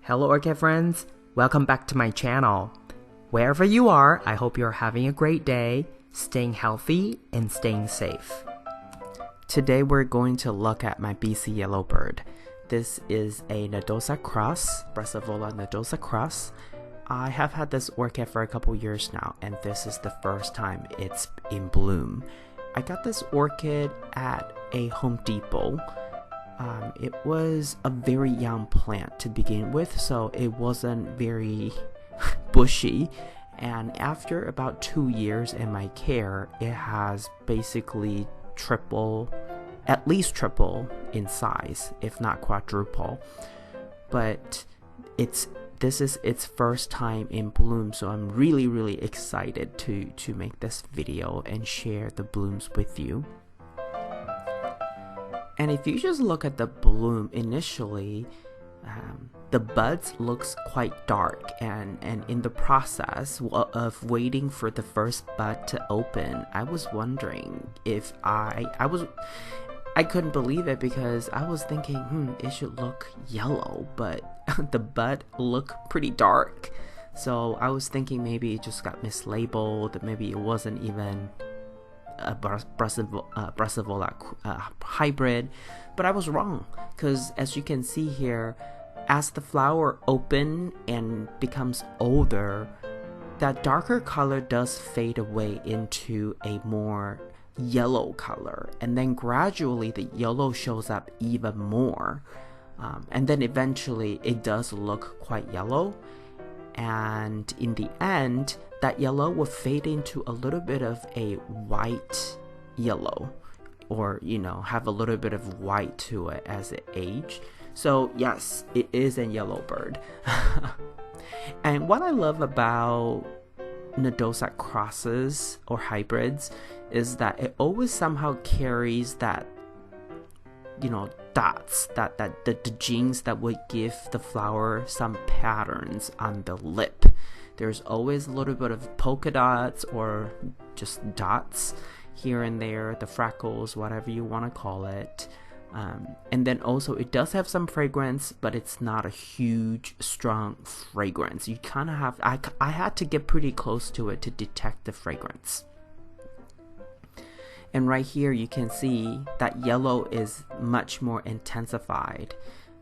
Hello Orchid friends, welcome back to my channel. Wherever you are, I hope you're having a great day, staying healthy and staying safe. Today we're going to look at my BC Yellowbird. This is a Nodosa cross, Brassavola Nodosa cross. I have had this orchid for a couple years now, and this is the first time it's in bloom. I got this orchid at a Home Depot. It was a very young plant to begin with, so it wasn't very bushy. And after about 2 years in my care, it has basically at least triple in size, if not quadruple. But this is its first time in bloom, so I'm really excited to make this video and share the blooms with you. And if you just look at the bloom initially, the buds looks quite dark, and in the process of waiting for the first bud to open, I was wondering if I couldn't believe it, because I was thinking, it should look yellow, but the bud looked pretty dark. So I was thinking maybe it just got mislabeled, maybe it wasn't even a Brassavola hybrid, but I was wrong, because as you can see here, as the flower opens and becomes older, that darker color does fade away into a more yellow color, and then gradually the yellow shows up even more, and then eventually it does look quite yellow, and in the end that yellow will fade into a little bit of a white yellow, or have a little bit of white to it as it ages. So yes, it is a yellow bird. And what I love about Nodosa crosses or hybrids is that it always somehow carries that dots, that the genes that would give the flower some patterns on the lip. There's always a little bit of polka dots or just dots here and there, the freckles, whatever you want to call it. And then also it does have some fragrance, but it's not a huge, strong fragrance. You kind of have, I had to get pretty close to it to detect the fragrance. And right here you can see that yellow is much more intensified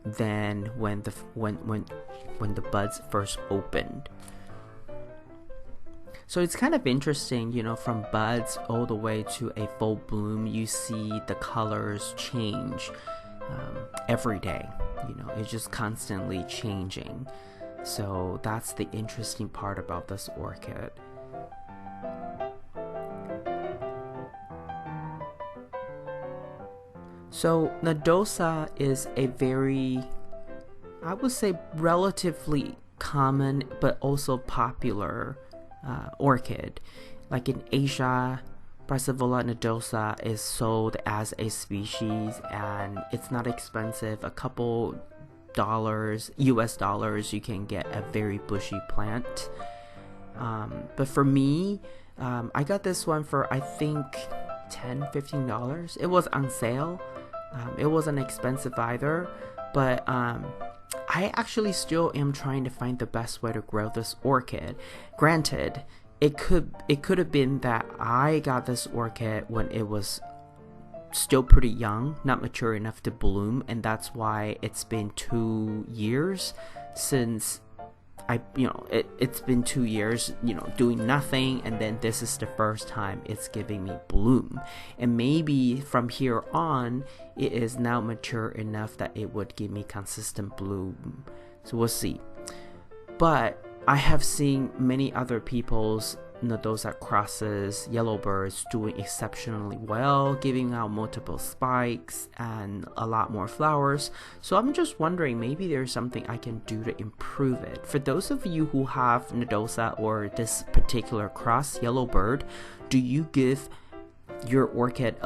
than when the buds first opened. So it's kind of interesting, from buds all the way to a full bloom, you see the colors change every day. It's just constantly changing. So that's the interesting part about this orchid. So Nodosa is a very, I would say, relatively common but also popular orchid. Like in Asia, Brassavola Nodosa is sold as a species, and it's not expensive. A couple dollars, US dollars, you can get a very bushy plant. But for me, I got this one for I think $10-15. It was on sale. It wasn't expensive either, but I actually still am trying to find the best way to grow this orchid. Granted, it could have been that I got this orchid when it was still pretty young, not mature enough to bloom, and that's why it's been 2 years since it's been 2 years, doing nothing, and then this is the first time it's giving me bloom. And maybe from here on, it is now mature enough that it would give me consistent bloom. So we'll see. But I have seen many other people's Nodosa crosses, yellowbirds, doing exceptionally well, giving out multiple spikes and a lot more flowers. So I'm just wondering, maybe there's something I can do to improve it. For those of you who have Nodosa or this particular cross yellowbird, do you give your orchid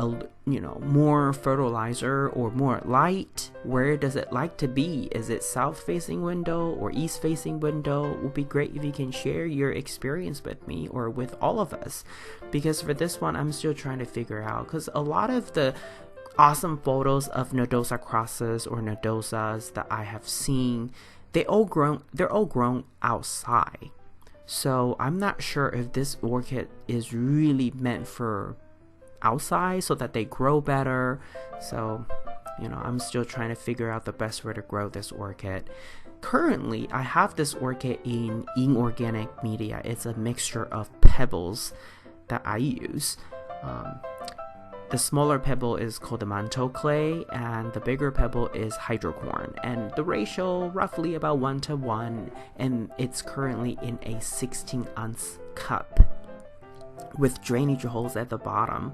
more fertilizer or more light? Where does it like to be? Is it south facing window or east facing window? It would be great if you can share your experience with me or with all of us, because for this one I'm still trying to figure out, because a lot of the awesome photos of Nodosa crosses or Nodosas that I have seen, they're all grown outside. So I'm not sure if this orchid is really meant for outside so that they grow better. So, you know, I'm still trying to figure out the best way to grow this orchid. Currently, I have this orchid in inorganic media. It's a mixture of pebbles that I use. The smaller pebble is called the manto clay, and the bigger pebble is hydrocorn, and the ratio roughly about 1:1, and it's currently in a 16-ounce cup with drainage holes at the bottom.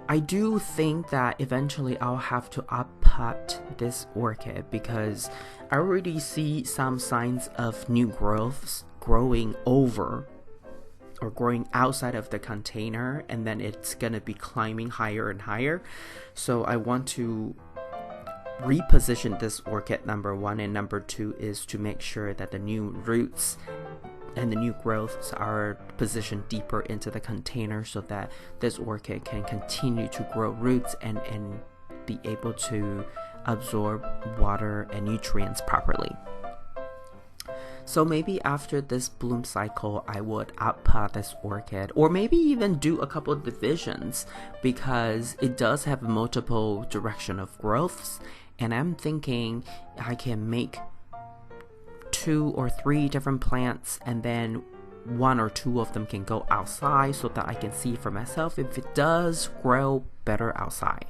I do think that eventually I'll have to up-pot this orchid because I already see some signs of new growths growing over or growing outside of the container, and then it's gonna be climbing higher and higher. So I want to reposition this orchid, number one, and number two is to make sure that the new roots and the new growths are positioned deeper into the container so that this orchid can continue to grow roots and be able to absorb water and nutrients properly. So maybe after this bloom cycle, I would up-pot this orchid, or maybe even do a couple of divisions because it does have multiple direction of growths, and I'm thinking I can make 2 or 3 different plants, and then 1 or 2 of them can go outside so that I can see for myself if it does grow better outside.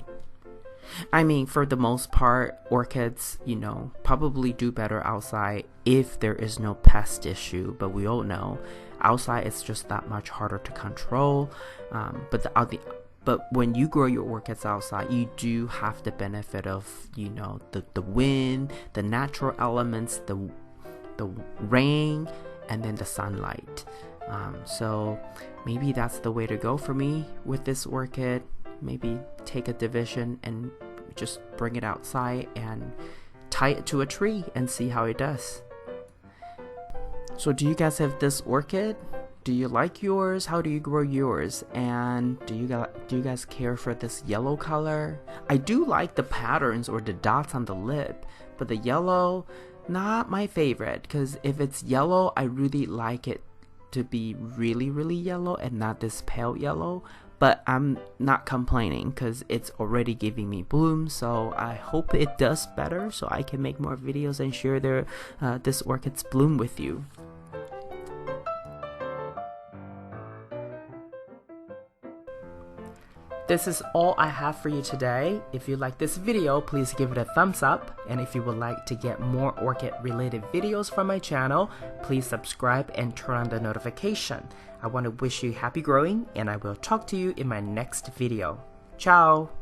I mean, for the most part, orchids, you know, probably do better outside if there is no pest issue, but we all know outside it's just that much harder to control. But when you grow your orchids outside, you do have the benefit of, you know, the wind, the natural elements, the rain, and then the sunlight. So maybe that's the way to go for me with this orchid. Maybe take a division and just bring it outside and tie it to a tree and see how it does. So do you guys have this orchid? Do you like yours? How do you grow yours? And do you guys care for this yellow color? I do like the patterns or the dots on the lip, but the yellow, not my favorite, because if it's yellow, I really like it to be really, really yellow and not this pale yellow. But I'm not complaining because it's already giving me bloom, so I hope it does better so I can make more videos and share this orchid's bloom with you. This is all I have for you today. If you like this video, please give it a thumbs up. And if you would like to get more orchid related videos from my channel, please subscribe and turn on the notification. I want to wish you happy growing, and I will talk to you in my next video. Ciao!